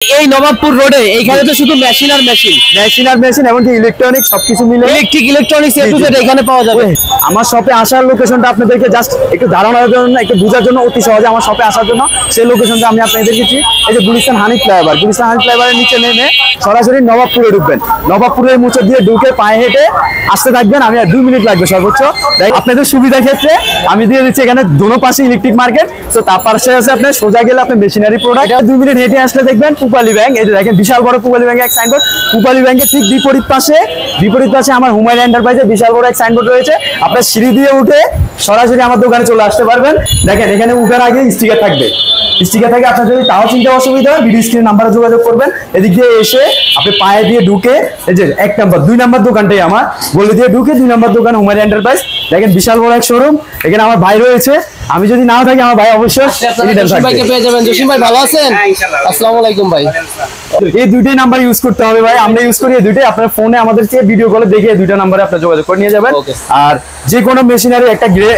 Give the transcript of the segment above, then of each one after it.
এই নবাবপুর রোডে এইখানে তো শুধু মেশিন আর মেশিন এমনকি ইলেকট্রনিক সবকিছু মিলে ইলেকট্রনিক্স এ টু জেড এখানে পাওয়া যাবে। আমার শপে আসার লোকেশনটা আপনাদেরকে জাস্ট একটু ধারণার জন্য, একটু বোঝার জন্য, অতি সহজে আমার শপে আসার জন্য সেই লোকেশনটা আমি আপনাদের দিচ্ছি। এই যে গুলিস্তান হানি ফ্লাইওভারের নিচে নেমে সরাসরি নবাবপুরে ঢুকবেন। নবাবপুরের মুচে দিয়ে ঢুকে পায়ে হেঁটে আসতে থাকবেন। আমি আর 2 মিনিট লাগবে সর্বোচ্চ। আপনাদের সুবিধার ক্ষেত্রে আমি দিয়ে দিচ্ছি এখানে দোনো পাশে ইলেকট্রিক মার্কেট। তো তার পাশে আছে আপনার সোজা গেলে আপনি মেশিনারি প্রোডাক্ট। 2 মিনিট হেঁটে আসলে দেখবেন পুপালি ব্যাংক। এই যে দেখেন বিশাল বড় পুপালি ব্যাংক এক সাইনবোর্ড। পুপালি ব্যাংকের ঠিক বিপরীত পাশে আমার হুমায়ুন এন্টারপ্রাইজে বিশাল বড় এক সাইনবোর্ড রয়েছে। আপনার সিঁড়ি দিয়ে উঠে সরাসরি আমার দোকানে চলে আসতে পারবেন। দেখেন এখানে উঠার আগে স্টিকার থাকবে। আপনার যদি তাও চিন্তা অসুবিধা হয় ভিডিও স্ক্রিন নাম্বারে যোগাযোগ করবেন। এদিক দিয়ে এসে আপনি পায়ে দিয়ে ঢুকে এই যে 1 নাম্বার 2 নাম্বার দোকানটাই আমার বলে দিয়ে ঢুকে 2 নাম্বার দোকান হুমায়ুন এন্টারপ্রাইজ। দেখেন বিশাল বড় এক শোরুম। এখানে আমার ভাই রয়েছে। আমি যদি নাও থাকি আমার ভাই অবশ্যই ভাইকে পেয়ে যাবেন। জসিম ভাই ভালো আছেন? আসসালামু আলাইকুম ভাই। এই দুইটাই নাম্বার ইউজ করতে হবে ভাই। আমরা ইউজ করি এই দুইটাই। আপনার ফোনে আমাদেরকে ভিডিও কলে দেখে এই দুইটা নাম্বারে আপনি যোগাযোগ করে নিয়ে যাবেন। আর যে কোনো মেশিনারি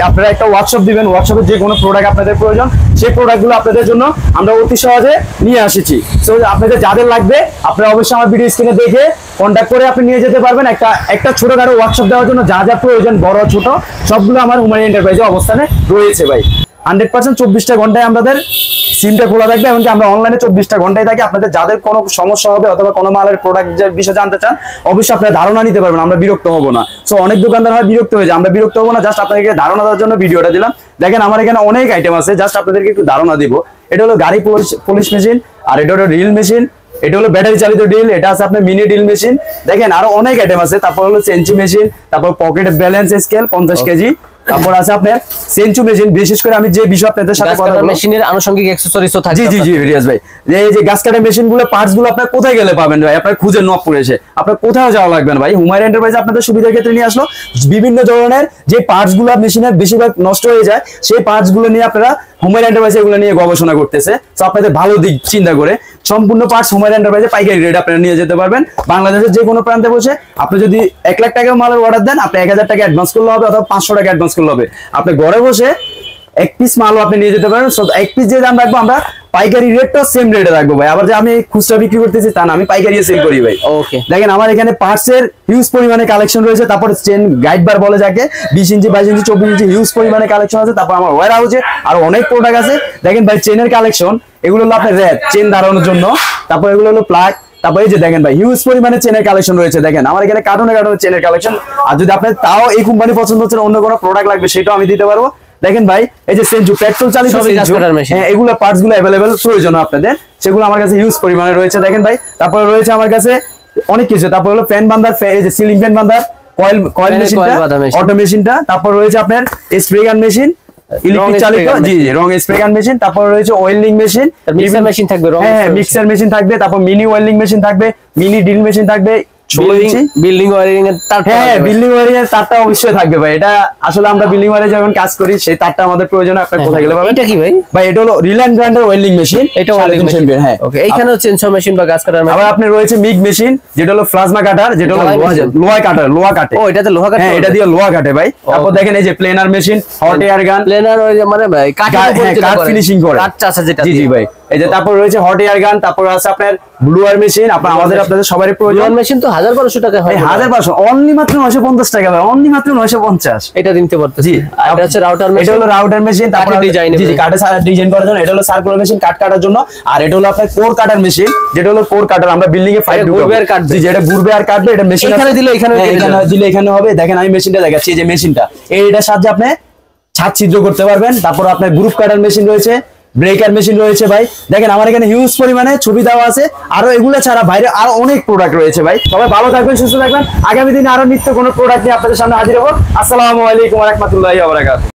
আপনারা একটা ওয়ার্কশপ দিবেন। ওয়ার্কশপে যে কোনো প্রোডাক্ট আপনাদের প্রয়োজন সেই প্রোডাক্টগুলো আপনাদের জন্য আমরা অতি সহজে নিয়ে আসছি। সো আপনাদের যাদের লাগবে আপনারা অবশ্যই আমার ভিডিও স্ক্রিনে দেখে কন্ট্যাক্ট করে আপনি নিয়ে যেতে পারবেন। একটা ছোটখাটো ওয়ার্কশপ দেওয়ার জন্য যা যা প্রয়োজন বড় ছোট সবগুলো আমার হুমায়ুন এন্টারপ্রাইজে অবস্থানে রয়েছে ভাই। 100% 24টা ঘন্টায় আমাদের সিমটা খোলা থাকবে। এমনকি আমরা অনলাইনে 24টা ঘন্টায় থাকি। আপনাদের যাদের কোনো সমস্যা হবে অথবা কোনো মালের প্রোডাক্টের বিষয়ে জানতে চান অবশ্যই আপনারা ধারণা নিতে পারবেন। আমরা বিরক্ত হব না। সো অনেক দোকানদার হয় বিরক্ত হয়ে যায়, আমরা বিরক্ত হবো না। জাস্ট আপনাদেরকে ধারণা দেওয়ার জন্য ভিডিওটা দিলাম। দেখেন আমার এখানে অনেক আইটেম আছে, জাস্ট আপনাদেরকে একটু ধারণা দিব। এটা হলো গাড়ি পলিশ মেশিন, আর এটা হলো ড্রিল মেশিন, এটা হলো ব্যাটারি চালিত ড্রিল, এটা আছে আপনার মিনি ড্রিল মেশিন। দেখেন আরো অনেক আইটেম আছে। তারপর হলো সেঞ্চু মেশিন, তারপর পকেট ব্যালেন্স স্কেল 50 কেজি, তারপর আছে আপনার সেঞ্চু মেশিন। বিশেষ করে আমি যে বিষয় আপনাদের সাথে কথা বলবো মেশিনের আনুষঙ্গিক অ্যাকসেসরিজও থাকে। জি রিয়াজ ভাই, এই যে গাছ কাটা মেশিন গুলো পার্টস গুলো আপনার কোথায় গেলে পাবেন ভাই? আপনার খুঁজে নবপুরে এসে আপনার কোথাও যাওয়া লাগবে না ভাই। হুমায়ুন এন্টারপ্রাইজ আপনাদের সুবিধার ক্ষেত্রে নিয়ে আসলো বিভিন্ন ধরনের যে পার্টস গুলো মেশিনের বেশিরভাগ নষ্ট হয়ে যায় সেই পার্টস গুলো নিয়ে আপনারা হুমায়ুন এন্টারপ্রাইজ এগুলো নিয়ে গবেষণা করতেছে। তো আপনাদের ভালো দিক চিন্তা করে সম্পূর্ণ পার্টস হুমায়ুন এন্টারপ্রাইজে পাইকারি রেট আপনারা নিয়ে যেতে পারবেন। বাংলাদেশের যে কোনো প্রান্তে বসে আপনি যদি 1 লাখ টাকা মালের অর্ডার দেন আপনি 1000 টাকা অ্যাডভান্স করলে হবে অথবা 500 টাকা অ্যাডভান্স করলে হবে। আপনি ঘরে বসে 1 পিস মালও আপনি নিয়ে যেতে পারেন। সো 1 পিস যে দাম রাখবো আমরা পাইকারি রেটটা সেম রেটে রাখবো ভাই। আবার যে আমি খুচরা বিক্রি করতেছি তা না, আমি পাইকারি সেল করি ভাই। ওকে, দেখেন আমার এখানে পার্টসের হিউজ পরিমাণে কালেকশন রয়েছে। তারপর চেন গাইড বার বলে যাকে 20 ইঞ্চি 22 ইঞ্চি 24 ইঞ্চি হিউজ পরিমাণে কালেকশন আছে। তারপর আমার ওয়্যার হাউসে আরো অনেক প্রোডাক্ট আছে। দেখেন ভাই চেনের কালেকশন, এগুলো হলো আপনার র্যাপ চেন দাঁড়ানোর জন্য। তারপর এগুলো হলো প্লাগ। তারপর এই যে দেখেন ভাই হিউজ পরিমাণে চেনের কালেকশন রয়েছে। দেখেন আমার এখানে কার্টুনে চেনের কালেকশন। আর যদি আপনার তাও এই কোম্পানি পছন্দ হচ্ছে অন্য কোনো প্রোডাক্ট লাগবে সেটাও আমি দিতে পারবো। দেখেন ভাই এই যে সেঞ্চু পেট্রোল চালিত এগুলো পার্টস গুলো অ্যাভেলেবেল প্রয়োজন আপনাদের, সেগুলো আমার কাছে হিউজ পরিমাণে রয়েছে। দেখেন ভাই তারপরে রয়েছে আমার কাছে অনেক কিছু। তারপর হলো ফ্যান বান্দার, এই যে সিলিং ফ্যান বান্দার, কয়েল মেশিনটা, অটো মেশিনটা, তারপর রয়েছে আপনার স্প্রে গান মেশিন ইলেকট্রিক চালিত, জি রং স্প্রে গান মেশিন, তারপর রয়েছে ওয়েল্ডিং মেশিন, মিক্সার মেশিন থাকবে, হ্যাঁ মিক্সার মেশিন থাকবে, তারপর মিনি ওয়েল্ডিং মেশিন থাকবে, মিনি ড্রিল মেশিন থাকবে, বিল্ডিং ওয়্যারিং এর তার, হ্যাঁ বিল্ডিং ওয়্যারিং এর তারটা অবশ্যই থাকবে ভাই। এটা আসলে আমরা বিল্ডিং ওয়্যারে যখন কাজ করি সেই তারটা আমাদের প্রয়োজন। আপনার কোথায় গেলে পাবেন? এটা কি ভাই? ভাই এটা হলো রিলায়েন্স ব্র্যান্ডের ওয়েল্ডিং মেশিন। এটা ওয়েল্ডিং মেশিন, হ্যাঁ ওকে। এইখানেও চেনসর মেশিন বা গাছ কাটার মেশিন। আবার আপনি রয়েছে মিগ মেশিন যেটা হলো প্লাজমা কাটার, যেটা হলো লোহা কাটে। ও এটাতে লোহা কাটে, হ্যাঁ এটা দিয়ে লোহা কাটে ভাই। তারপর দেখেন এই যে প্লেনার মেশিন, হট এয়ার গান। প্লেনার ওই মানে ভাই কাট ফিনিশিং করে, কাট চাষা যেটা, জি ভাই। এই যে তারপর রয়েছে হট এয়ার গান, তারপর আছে আপনার ব্লুয়ার মেশিন। আপনাদের সবারই প্রয়োজন। মেশিন তো 1200 টাকা হয়, 1200 অনলি মাত্র 950 টাকা ভাই, অনলি মাত্র 950 এটা দিতে পারতেছি। জি এটা হচ্ছে রাউটার মেশিন, এটা হলো রাউটার মেশিন। তারপর ডিজাইন, জি কাটে ডিজাইন করার জন্য। এটা হলো সার্কুলার মেশিন কাট কাটার জন্য। আর এটা হলো আপনার কোর কাটার মেশিন, যেটা হলো কোর কাটার আমরা বিল্ডিং এ ফাইল ঘুরবে আর কাটবে, জি যেটা ঘুরবে আর কাটবে। এটা মেশিন এখানে দিলে এখানে দিলে এখানে হবে। দেখেন আমি মেশিনটা দেখাচ্ছি, এই যে মেশিনটা, এইটার সাহায্যে আপনি ছাদ ছিদ্র করতে পারবেন। তারপর আপনার গ্রুপ কাটার মেশিন রয়েছে, ব্রেকার মেশিন রয়েছে ভাই। দেখেন আমার এখানে হিউজ পরিমাণে ছবি দেওয়া আছে। আরো এগুলো ছাড়া বাইরে আরো অনেক প্রোডাক্ট রয়েছে ভাই। সবাই ভালো থাকবেন, সুস্থ থাকবেন। আগামী দিনে আরো নিত্য কোনো প্রোডাক্ট নিয়ে আপনাদের সামনে হাজির হবো। আসসালামু আলাইকুম ওয়া রাহমাতুল্লাহি ওয়া বারাকাতুহু।